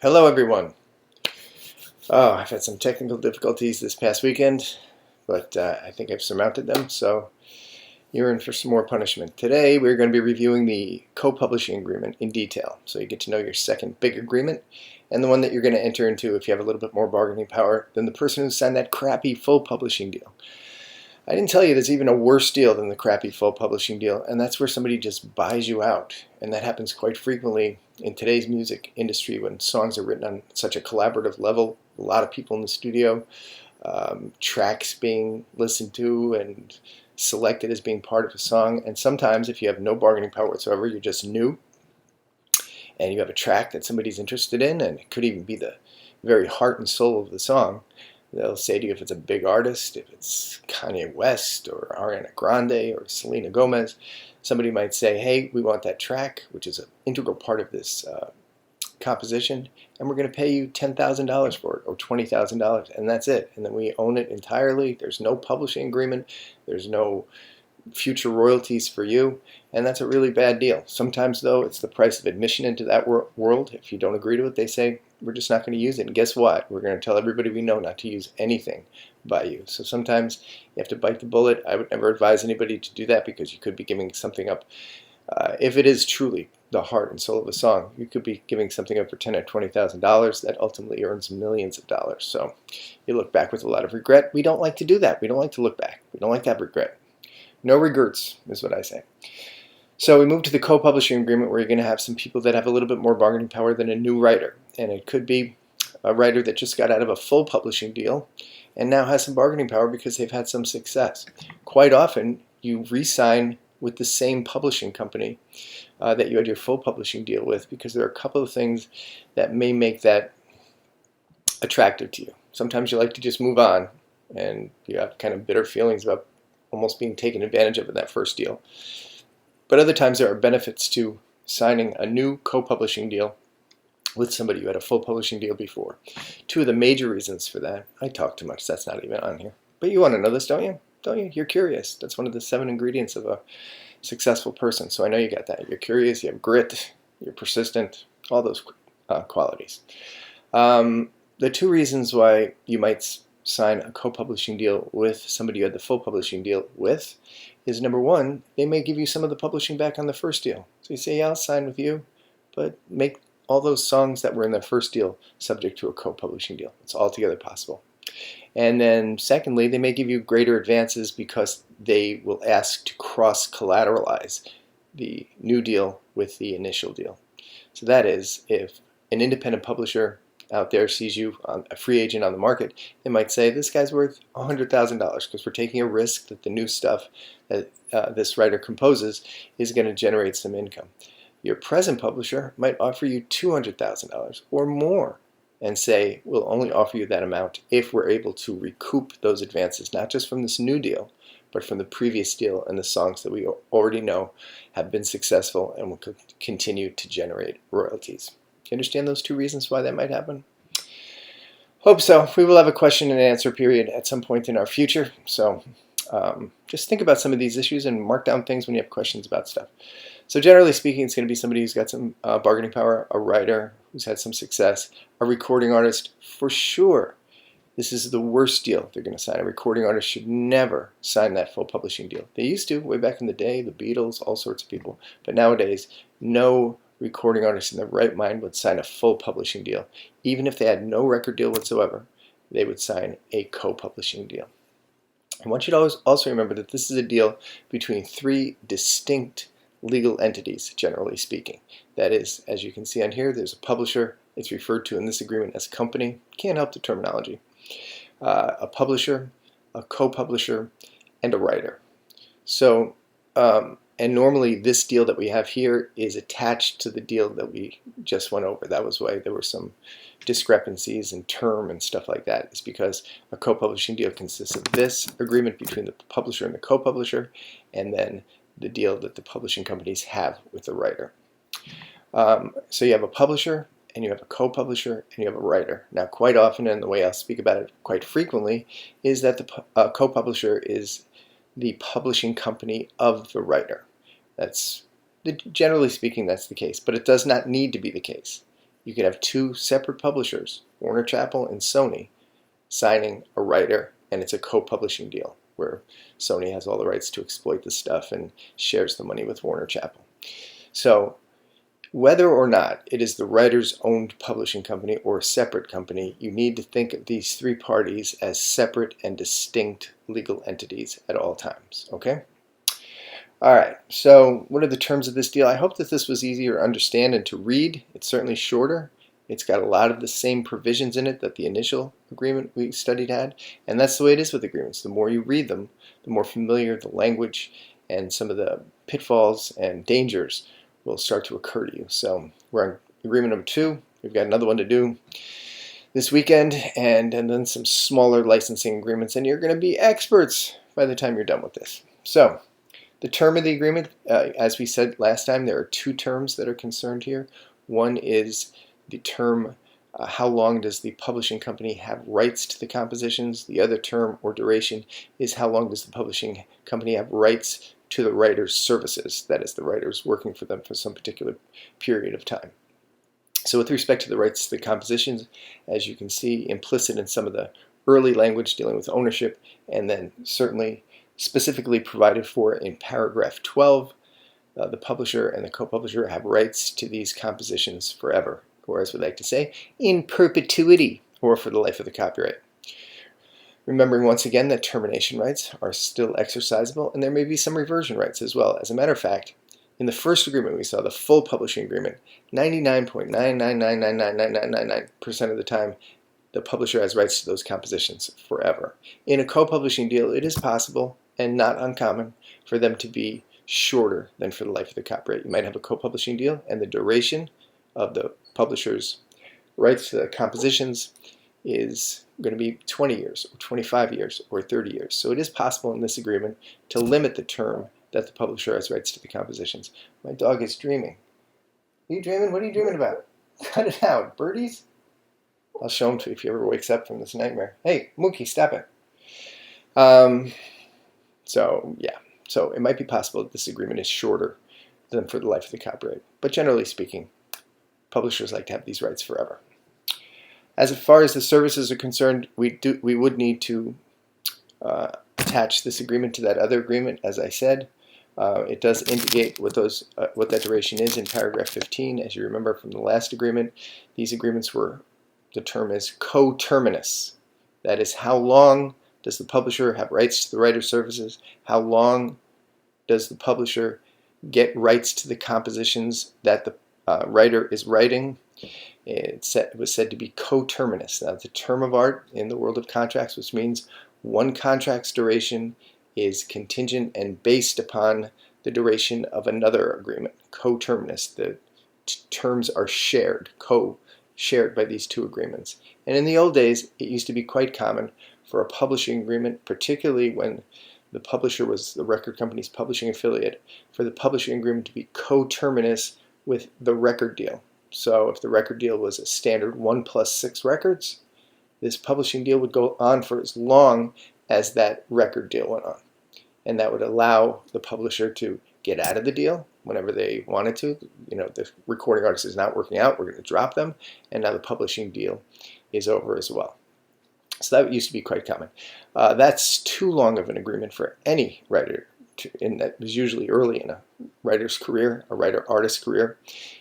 Hello, everyone. Oh, I've had some technical difficulties this past weekend, but I think I've surmounted them, so you're in for some more punishment. Today, we're going to be reviewing the co-publishing agreement in detail, so you get to know your second big agreement and the one that you're going to enter into if you have a little bit more bargaining power than the person who signed that crappy full publishing deal. I didn't tell you there's even a worse deal than the crappy full publishing deal, and that's where somebody just buys you out. And that happens quite frequently in today's music industry when songs are written on such a collaborative level. A lot of people in the studio, tracks being listened to and selected as being part of a song. And sometimes if you have no bargaining power whatsoever, you're just new, and you have a track that somebody's interested in, and it could even be the very heart and soul of the song. They'll say to you if it's a big artist, if it's Kanye West or Ariana Grande or Selena Gomez, somebody might say, hey, we want that track, which is an integral part of this composition, and we're going to pay you $10,000 for it or $20,000, and that's it. And then we own it entirely. There's no publishing agreement. There's no future royalties for you, and that's a really bad deal. Sometimes, though, it's the price of admission into that world. If you don't agree to it, they say, we're just not going to use it. And guess what? We're going to tell everybody we know not to use anything by you. So sometimes you have to bite the bullet. I would never advise anybody to do that because you could be giving something up. If it is truly the heart and soul of a song, you could be giving something up for $10,000 or $20,000 that ultimately earns millions of dollars. So you look back with a lot of regret. We don't like to do that. We don't like to look back. We don't like to have regret. No regrets is what I say. So we move to the co-publishing agreement where you're going to have some people that have a little bit more bargaining power than a new writer. And it could be a writer that just got out of a full publishing deal and now has some bargaining power because they've had some success. Quite often, you re-sign with the same publishing company that you had your full publishing deal with because there are a couple of things that may make that attractive to you. Sometimes you like to just move on and you have kind of bitter feelings about almost being taken advantage of in that first deal. But other times there are benefits to signing a new co-publishing deal with somebody you had a full publishing deal before. Two of the major reasons for that, I talk too much, that's not even on here. But you want to know this, don't you? Don't you? You're curious. That's one of the 7 ingredients of a successful person. So I know you got that. You're curious, you have grit, you're persistent, all those qualities. The 2 reasons why you might sign a co-publishing deal with somebody you had the full publishing deal with is number 1, they may give you some of the publishing back on the first deal. So you say, yeah, I'll sign with you, but make all those songs that were in the first deal subject to a co-publishing deal. It's altogether possible. And then secondly, they may give you greater advances because they will ask to cross-collateralize the new deal with the initial deal. So that is, if an independent publisher out there sees you on a free agent on the market, they might say this guy's worth $100,000 because we're taking a risk that the new stuff that this writer composes is going to generate some income. Your present publisher might offer you $200,000 or more and say we'll only offer you that amount if we're able to recoup those advances, not just from this new deal, but from the previous deal and the songs that we already know have been successful and will continue to generate royalties. Do you understand those 2 reasons why that might happen? Hope so. We will have a question and answer period at some point in our future. So just think about some of these issues and mark down things when you have questions about stuff. So generally speaking, it's going to be somebody who's got some bargaining power, a writer who's had some success, a recording artist for sure. This is the worst deal they're going to sign. A recording artist should never sign that full publishing deal. They used to way back in the day, the Beatles, all sorts of people. But nowadays, no recording artist in their right mind would sign a full publishing deal. Even if they had no record deal whatsoever, they would sign a co-publishing deal. I want you to also remember that this is a deal between 3 distinct legal entities, generally speaking. That is, as you can see on here, there's a publisher. It's referred to in this agreement as company. Can't help the terminology. A publisher, a co-publisher, and a writer. So, and normally this deal that we have here is attached to the deal that we just went over. That was why there were some discrepancies in term and stuff like that. It's because a co-publishing deal consists of this agreement between the publisher and the co-publisher, and then the deal that the publishing companies have with the writer. So you have a publisher, and you have a co-publisher, and you have a writer. Now, quite often, and the way I'll speak about it quite frequently, is that the co-publisher is the publishing company of the writer. Generally speaking, that's the case, but it does not need to be the case. you could have two separate publishers, Warner Chappell and Sony, signing a writer, and it's a co-publishing deal where Sony has all the rights to exploit the stuff and shares the money with Warner Chappell. So whether or not it is the writer's owned publishing company or a separate company, you need to think of these three parties as separate and distinct legal entities at all times, okay? All right, so what are the terms of this deal? I hope that this was easier to understand and to read. It's certainly shorter. It's got a lot of the same provisions in it that the initial agreement we studied had, and that's the way it is with agreements. The more you read them, the more familiar the language and some of the pitfalls and dangers will start to occur to you. So we're on agreement number 2. We've got another one to do this weekend, and then some smaller licensing agreements, and you're going to be experts by the time you're done with this. So the term of the agreement, as we said last time, there are two terms that are concerned here. One is the term, how long does the publishing company have rights to the compositions? The other term, or duration, is how long does the publishing company have rights to the writer's services, that is, the writer's working for them for some particular period of time. So with respect to the rights to the compositions, as you can see, implicit in some of the early language dealing with ownership, and then certainly specifically provided for in paragraph 12, the publisher and the co-publisher have rights to these compositions forever, or as we like to say, in perpetuity, or for the life of the copyright. Remembering once again that termination rights are still exercisable, and there may be some reversion rights as well. As a matter of fact, in the first agreement we saw, the full publishing agreement, 99.9999999% of the time, the publisher has rights to those compositions forever. In a co-publishing deal, it is possible and not uncommon for them to be shorter than for the life of the copyright. You might have a co-publishing deal, and the duration of the publisher's rights to the compositions is going to be 20 years, or 25 years, or 30 years. So it is possible in this agreement to limit the term that the publisher has rights to the compositions. My dog is dreaming. Are you dreaming? What are you dreaming about? Cut it out. Birdies? I'll show him to you if he ever wakes up from this nightmare. Hey, Mookie, stop it. So it might be possible that this agreement is shorter than for the life of the copyright. But generally speaking, publishers like to have these rights forever. As far as the services are concerned, we would need to attach this agreement to that other agreement, as I said. It does indicate what that duration is in paragraph 15. As you remember from the last agreement, these agreements were, the term is coterminous. That is, how long does the publisher have rights to the writer's services? How long does the publisher get rights to the compositions that the writer is writing? It was said to be coterminous. Now, it's a term of art in the world of contracts, which means one contract's duration is contingent and based upon the duration of another agreement. Coterminous. The terms are shared, shared by these two agreements. And in the old days, it used to be quite common for a publishing agreement, particularly when the publisher was the record company's publishing affiliate, for the publishing agreement to be coterminous with the record deal. So if the record deal was a standard 1+6 records, this publishing deal would go on for as long as that record deal went on. And that would allow the publisher to get out of the deal whenever they wanted to. You know, the recording artist is not working out, we're going to drop them, and now the publishing deal is over as well. So that used to be quite common. That's too long of an agreement for any writer, and that was usually early in a writer's career, a writer-artist's career,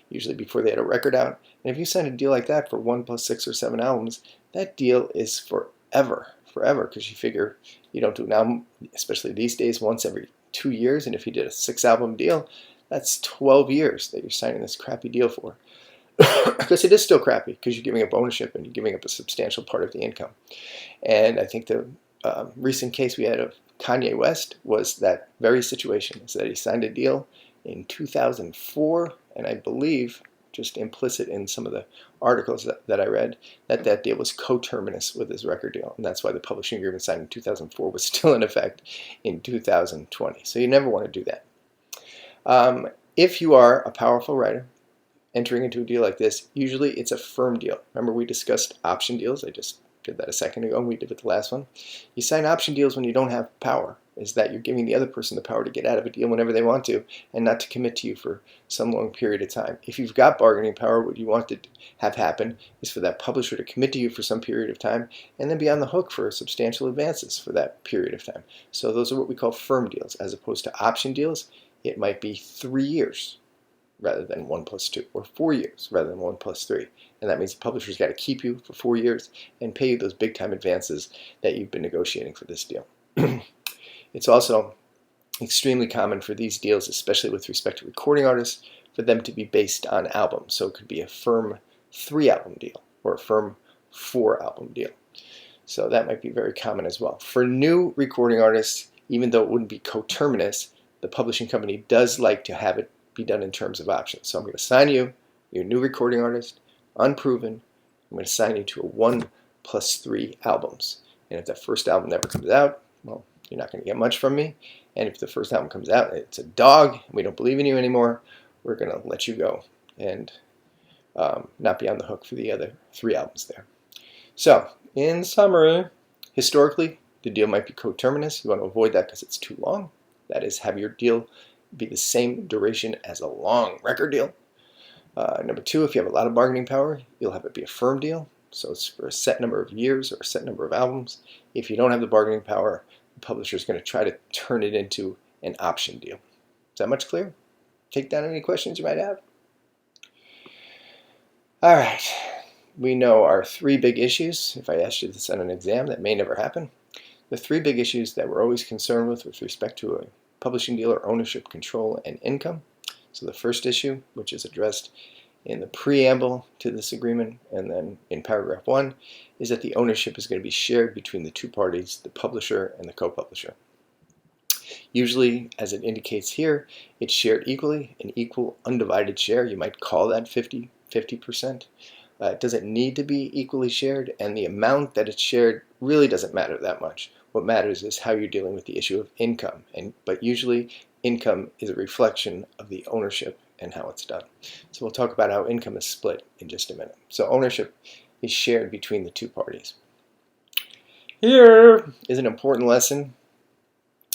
usually before they had a record out. And if you sign a deal like that for 1+6 or 7 albums, that deal is forever, because you figure you don't do an album, especially these days, once every 2 years, and if you did a 6-album deal, that's 12 years that you're signing this crappy deal for. Because it is still crappy, because you're giving up ownership and you're giving up a substantial part of the income. And I think the recent case we had of Kanye West was that very situation, is that he signed a deal in 2004, and I believe, just implicit in some of the articles that I read, that deal was coterminous with his record deal, and that's why the publishing agreement signed in 2004 was still in effect in 2020. So you never want to do that. If you are a powerful writer entering into a deal like this, usually it's a firm deal. Remember, we discussed option deals. I just did that a second ago, and we did it the last one. You sign option deals when you don't have power. is that you're giving the other person the power to get out of a deal whenever they want to and not to commit to you for some long period of time. If you've got bargaining power, what you want to have happen is for that publisher to commit to you for some period of time and then be on the hook for substantial advances for that period of time. So those are what we call firm deals. As opposed to option deals, it might be 3 years rather than 1 + 2, or 4 years rather than 1 + 3. And that means the publisher's got to keep you for 4 years and pay you those big time advances that you've been negotiating for this deal. It's also extremely common for these deals, especially with respect to recording artists, for them to be based on albums. So it could be a firm 3-album deal or a firm 4-album deal. So that might be very common as well. For new recording artists, even though it wouldn't be coterminous, the publishing company does like to have it be done in terms of options. So I'm going to sign you, you're a new recording artist, unproven. I'm going to sign you to a 1 + 3 albums. And if that first album never comes out, well, you're not going to get much from me. And if the first album comes out and it's a dog, and we don't believe in you anymore, we're going to let you go and not be on the hook for the other 3 albums there. So, in summary, historically, the deal might be coterminous. You want to avoid that because it's too long. That is, have your deal be the same duration as a long record deal. Number 2, if you have a lot of bargaining power, you'll have it be a firm deal. So it's for a set number of years or a set number of albums. If you don't have the bargaining power, the publisher is going to try to turn it into an option deal. Is that much clear? Take down any questions you might have. All right. We know our 3 big issues. If I asked you this on an exam, that may never happen. The 3 big issues that we're always concerned with respect to a publishing deal are ownership, control, and income. So the first issue, which is addressed in the preamble to this agreement and then in paragraph 1, is that the ownership is going to be shared between the 2 parties, the publisher and the co-publisher. Usually, as it indicates here, it's shared equally, an equal undivided share. You might call that 50%. It doesn't need to be equally shared, and the amount that it's shared really doesn't matter that much. What matters is how you're dealing with the issue of income, but usually income is a reflection of the ownership and how it's done. So we'll talk about how income is split in just a minute. So ownership is shared between the 2 parties. Here is an important lesson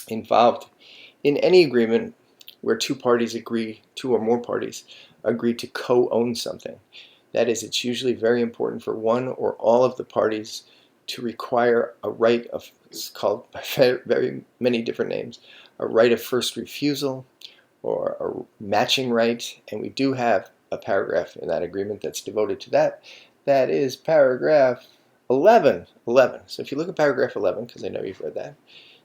involved in any agreement where 2 parties agree, 2 or more parties agree to co-own something. That is, it's usually very important for one or all of the parties to require a right of, it's called by very many different names, a right of first refusal or a matching right, and we do have a paragraph in that agreement that's devoted to that. That is paragraph 11. So if you look at paragraph 11, because I know you've read that,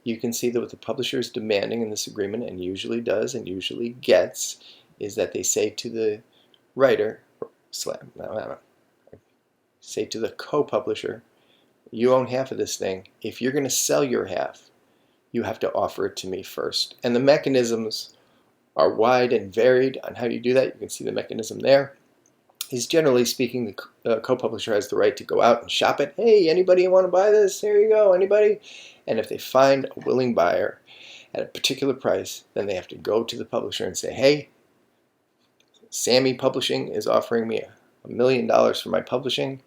you can see that what the publisher is demanding in this agreement, and usually does and usually gets, is that they say to the writer, say to the co-publisher, you own half of this thing. If you're going to sell your half, you have to offer it to me first. And the mechanisms are wide and varied on how you do that. You can see the mechanism there. Is generally speaking, the co-publisher has the right to go out and shop it. Hey, anybody want to buy this? Here you go, anybody? And if they find a willing buyer at a particular price, then they have to go to the publisher and say, hey, Sammy Publishing is offering me $1 million for my publishing.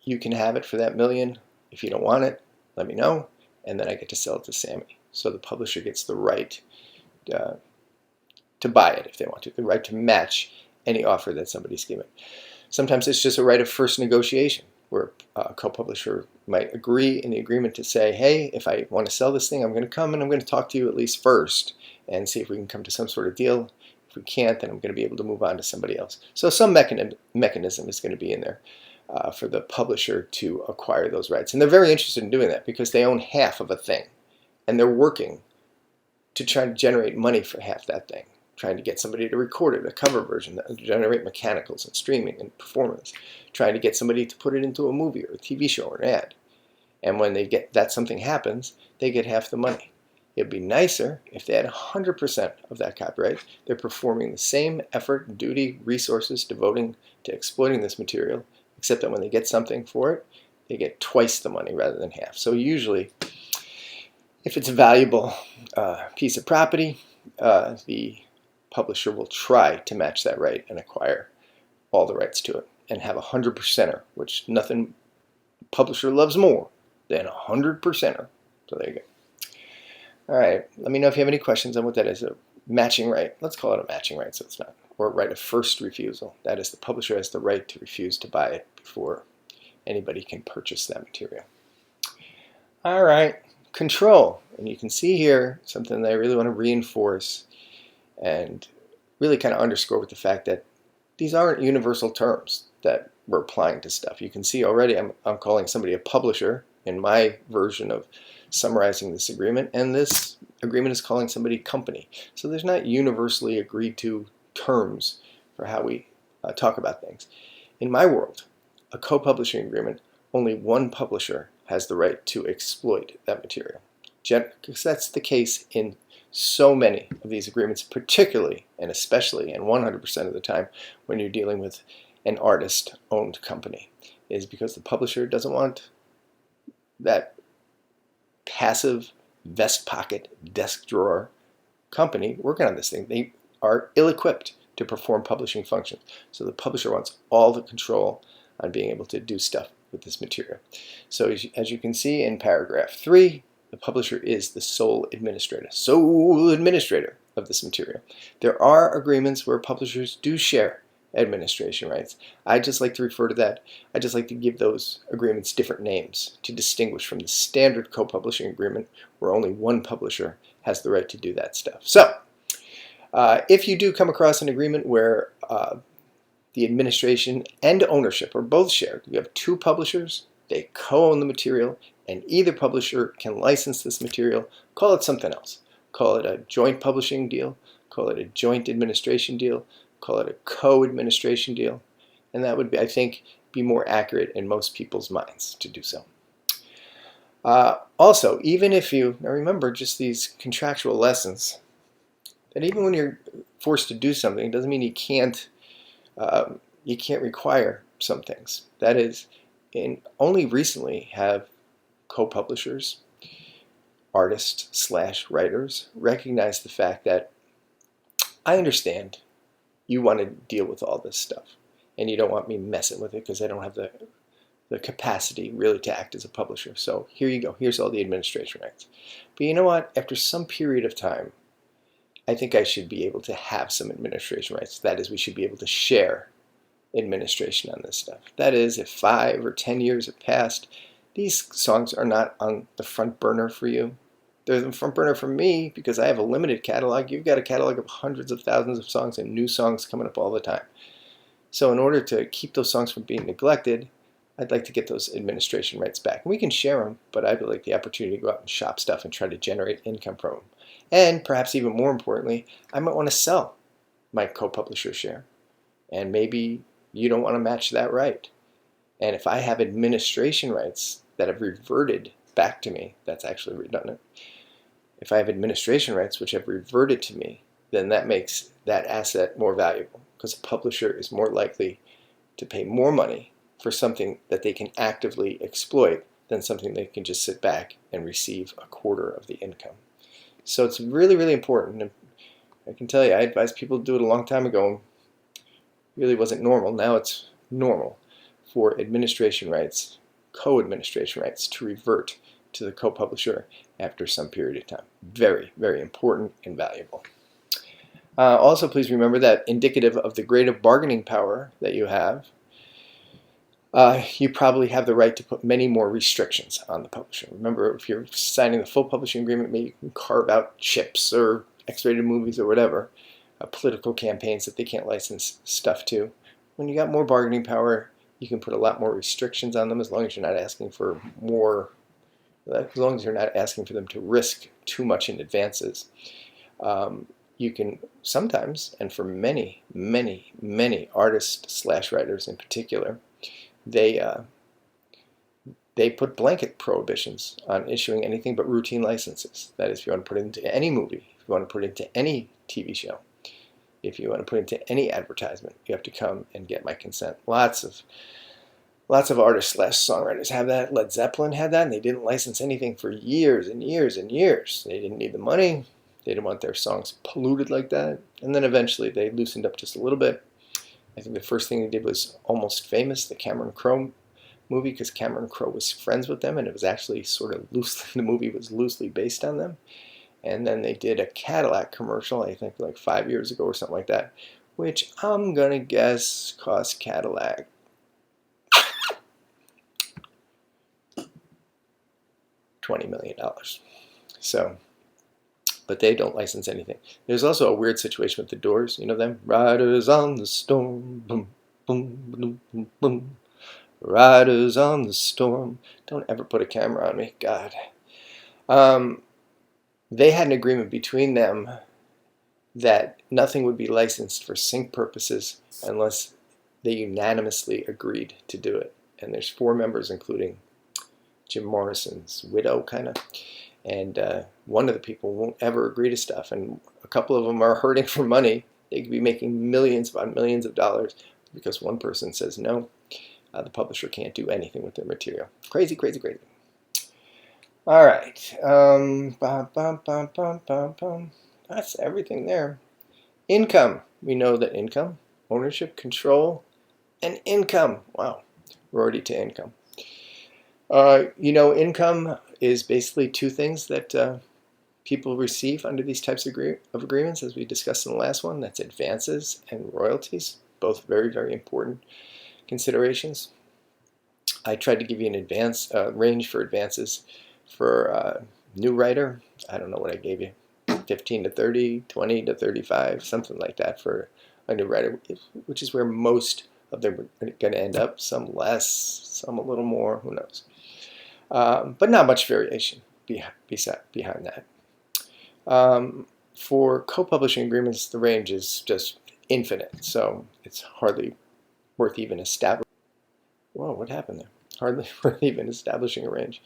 You can have it for that $1 million. If you don't want it, let me know, and then I get to sell it to Sammy. So the publisher gets the right to buy it if they want to, the right to match any offer that somebody's given. Sometimes it's just a right of first negotiation, where a co-publisher might agree in the agreement to say, hey, if I want to sell this thing, I'm going to come and I'm going to talk to you at least first and see if we can come to some sort of deal. If we can't, then I'm going to be able to move on to somebody else. So some mechanism is going to be in there for the publisher to acquire those rights. And they're very interested in doing that because they own half of a thing. And they're working to try to generate money for half that thing, trying to get somebody to record it, a cover version, that generate mechanicals and streaming and performance, trying to get somebody to put it into a movie or a TV show or an ad. And when they get that something happens, they get half the money. It'd be nicer if they had 100% of that copyright. They're performing the same effort, duty, resources devoting to exploiting this material, except that when they get something for it, they get twice the money rather than half. So usually, if it's a valuable piece of property, the publisher will try to match that right and acquire all the rights to it and have a 100%er, which nothing publisher loves more than a 100%er. So there you go. All right, let me know if you have any questions on what that is. A matching right. Let's call it a matching right so it's not. Or right of first refusal. That is, the publisher has the right to refuse to buy it before anybody can purchase that material. All right, control. And you can see here something that I really want to reinforce and really kind of underscore with the fact that these aren't universal terms that we're applying to stuff. You can see already I'm calling somebody a publisher in my version of summarizing this agreement, and this agreement is calling somebody company. So there's not universally agreed to terms for how we talk about things. In my world, a co-publishing agreement, only one publisher has the right to exploit that material. Because that's the case in so many of these agreements, particularly and especially and 100% of the time when you're dealing with an artist-owned company, is because the publisher doesn't want that passive vest pocket desk drawer company working on this thing. They are ill-equipped to perform publishing functions. So the publisher wants all the control on being able to do stuff with this material. So as you can see in paragraph 3, the publisher is the sole administrator of this material. There are agreements where publishers do share administration rights. I just like to refer to that. I just like to give those agreements different names to distinguish from the standard co-publishing agreement where only one publisher has the right to do that stuff. So if you do come across an agreement where the administration and ownership are both shared, you have two publishers, they co-own the material, and either publisher can license this material, call it something else. Call it a joint publishing deal, call it a joint administration deal, call it a co-administration deal, and that would be, I think, be more accurate in most people's minds to do so. Also, even if you, now remember just these contractual lessons, that even when you're forced to do something, it doesn't mean you can't require some things. That is, only recently have co-publishers, artists/writers, recognized the fact that I understand you want to deal with all this stuff and you don't want me messing with it because I don't have the capacity really to act as a publisher. So here you go. Here's all the administration rights. But you know what? After some period of time, I think I should be able to have some administration rights. That is, we should be able to share administration on this stuff. That is, if 5 or 10 years have passed, these songs are not on the front burner for you. They're the front burner for me because I have a limited catalog. You've got a catalog of hundreds of thousands of songs and new songs coming up all the time. So in order to keep those songs from being neglected, I'd like to get those administration rights back. And we can share them, but I'd like the opportunity to go out and shop stuff and try to generate income from them. And perhaps even more importantly, I might want to sell my co-publisher share. And maybe you don't want to match that right. And if I have administration rights that have reverted back to me, that's actually redundant. If I have administration rights which have reverted to me, then that makes that asset more valuable because a publisher is more likely to pay more money for something that they can actively exploit than something they can just sit back and receive a quarter of the income. So it's really, really important. And I can tell you, I advised people to do it a long time ago. It really wasn't normal. Now it's normal for administration rights, co-administration rights, to revert to the co-publisher after some period of time. Very, very important and valuable. Also, please remember that indicative of the greater bargaining power that you have, you probably have the right to put many more restrictions on the publisher. Remember, if you're signing the full publishing agreement, maybe you can carve out chips or X-rated movies or whatever, political campaigns that they can't license stuff to. When you got more bargaining power, you can put a lot more restrictions on them as long as you're not asking for more, as long as you're not asking for them to risk too much in advances. You can sometimes, and for many, many, many artists/writers in particular, they put blanket prohibitions on issuing anything but routine licenses. That is, if you want to put it into any movie, if you want to put it into any TV show, if you want to put it into any advertisement, you have to come and get my consent. Lots of artists/songwriters have that. Led Zeppelin had that, and they didn't license anything for years and years and years. They didn't need the money. They didn't want their songs polluted like that. And then eventually they loosened up just a little bit. I think the first thing they did was Almost Famous, the Cameron Crowe movie, because Cameron Crowe was friends with them, and it was actually sort of loosely, the movie was loosely based on them. And then they did a Cadillac commercial, I think like 5 years ago or something like that, which I'm going to guess cost Cadillac $20 million. So, but they don't license anything. There's also a weird situation with the Doors. You know them? Riders on the storm, boom, boom, boom, boom, boom. Riders on the storm. Don't ever put a camera on me, God. They had an agreement between them that nothing would be licensed for sync purposes unless they unanimously agreed to do it. And there's 4 members, including Jim Morrison's widow, kind of. And one of the people won't ever agree to stuff. And a couple of them are hurting for money. They could be making millions upon millions of dollars because one person says no. The publisher can't do anything with their material. Crazy, crazy, crazy. All right. That's everything there. Income. We know that income, ownership, control, and income. Wow. We're already to income. Income is basically 2 things that people receive under these types of agreements, as we discussed in the last one. That's advances and royalties, both very, very important considerations. I tried to give you an range for advances for a new writer. I don't know what I gave you, 15 to 30, 20 to 35, something like that for a new writer, which is where most of them are going to end up. Some less, some a little more, who knows. But not much variation behind that. For co-publishing agreements, the range is just infinite, so it's hardly worth even establishing. Whoa, what happened there? Hardly worth even establishing a range.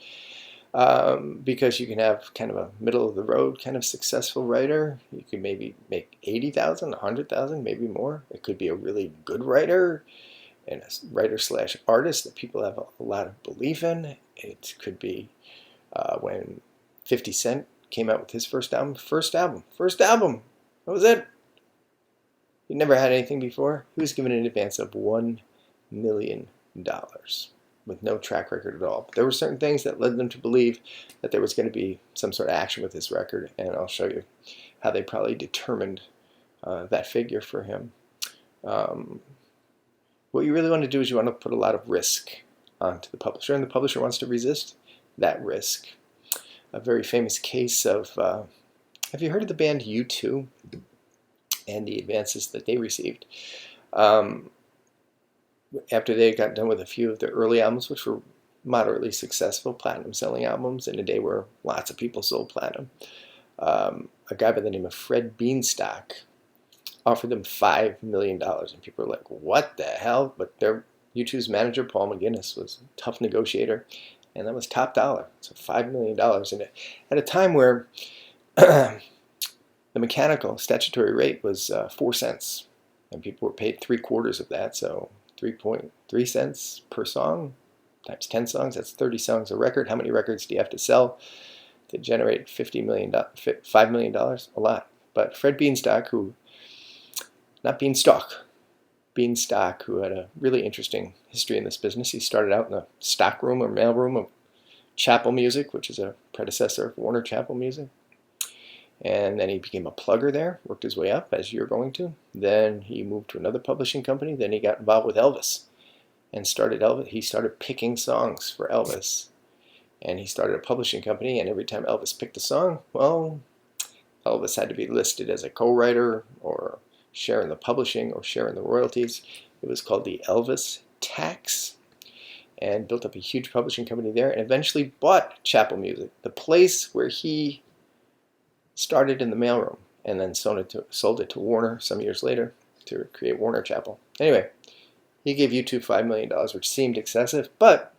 Because you can have kind of a middle-of-the-road kind of successful writer. You could maybe make 80,000, 100,000, maybe more. It could be a really good writer and a writer/artist that people have a lot of belief in. It could be when 50 Cent came out with his first album. That was it. He never had anything before. He was given an advance of $1 million with no track record at all. But there were certain things that led them to believe that there was going to be some sort of action with his record, and I'll show you how they probably determined that figure for him. What you really want to do is you want to put a lot of risk onto the publisher, and the publisher wants to resist that risk. A very famous case of, have you heard of the band U2 and the advances that they received? After they got done with a few of their early albums, which were moderately successful, platinum-selling albums in a day where lots of people sold platinum, a guy by the name of Fred Bienstock offered them $5 million, and people were like, what the hell? But their U2's manager, Paul McGuinness, was a tough negotiator, and that was top dollar. So $5 million. And at a time where the mechanical statutory rate was 4 cents, and people were paid 3/4 of that, so 3.3 cents per song times 10 songs, that's 30 songs a record. How many records do you have to sell to generate $5 million? A lot. But Fred Bienstock, Bienstock, who had a really interesting history in this business. He started out in the stockroom or mailroom of Chappell Music, which is a predecessor of Warner Chappell Music. And then he became a plugger there, worked his way up, as you're going to. Then he moved to another publishing company. Then he got involved with Elvis and started Elvis. He started picking songs for Elvis. And he started a publishing company, and every time Elvis picked a song, well, Elvis had to be listed as a co-writer or share in the publishing or share in the royalties. It was called the Elvis tax, and built up a huge publishing company there, and eventually bought Chappell Music, the place where he started in the mailroom, and then sold it to Warner some years later to create Warner Chappell. Anyway, he gave U2 $5 million, which seemed excessive, but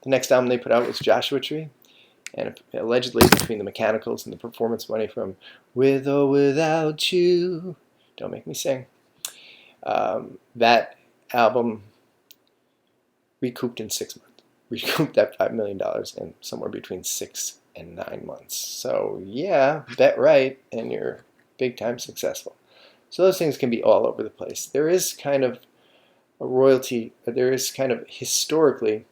the next album they put out was Joshua Tree, and allegedly between the mechanicals and the performance money from With or Without You, don't make me sing, that album recouped in 6 months. Recouped that $5 million in somewhere between 6 and 9 months. So yeah, bet right, and you're big time successful. So those things can be all over the place. There is kind of a royalty, there is kind of historically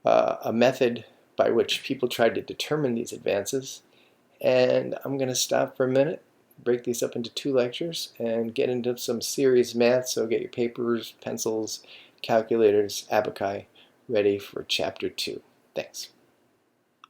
a method by which people tried to determine these advances, And I'm going to stop for a minute, break these up into 2 lectures, and get into some serious math. So get your papers, pencils, calculators, abaci ready for Chapter 2. Thanks.